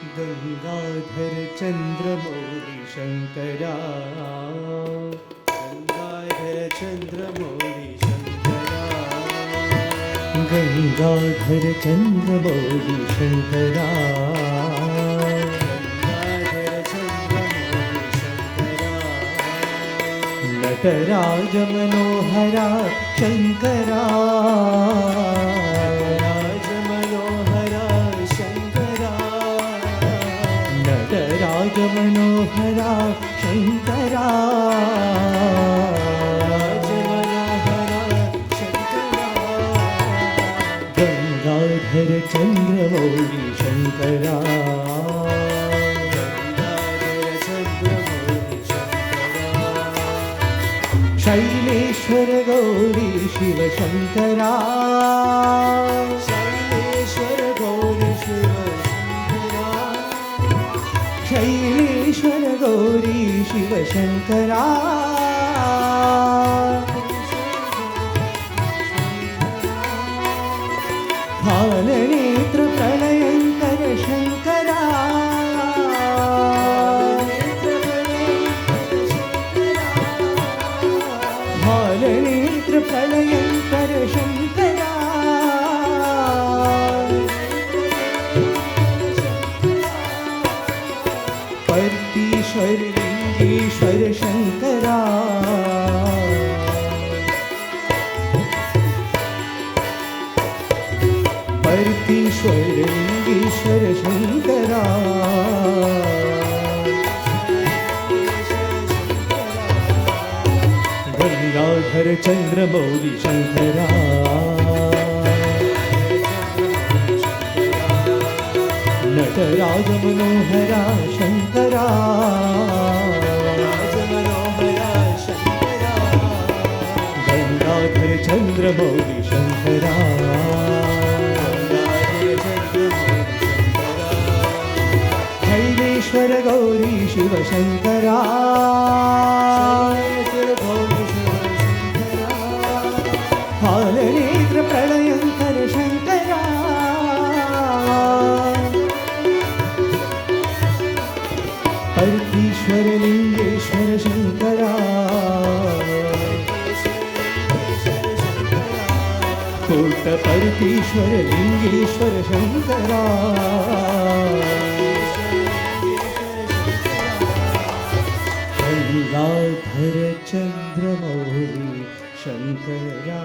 Gangadhar Chandramouli Shankara, Gangadhar Chandramouli Shankara, Gangadhar Chandramouli Shankara, Gangadhar Chandramouli Shankara, Nataraj Manohara Shankara, Raj Manohara Shankara, Nataraj Manohara Shankara, Raj Manohara Shankara, Gangadhar Chandramouli Shankara, Gangadhar Chandramouli Shankara, Shaileshwar Gauri Shiv Shankara, Shaileshwar Gauri Shiv Shankara, Shaileshwar Gauri Shiv Shankara, भालनेत्र प्रलयंकर Shankara, भालनेत्र प्रलयंकर Shankara, पर्तीश्वर Lingeshwar Shankara, पर्तीश्वर Lingeshwar Shankara, Gangadhar Chandramouli Shankara, Nataraj Manohara Shankara, Raj Manohara Shankara, Gangadhar Chandramouli Shankara, Gangadhar Chandramouli Shankara, Shaileshwar Gauri Shiv Shankara, Shaileshwar Gauri Shiv Shankara, भालनेत्र प्रलयंकर Shankara, पर्तीश्वर Lingeshwar Shankara, coat पर्तीश्वर Lingeshwar Shankara, Gangadhar Chandramouli Shankara.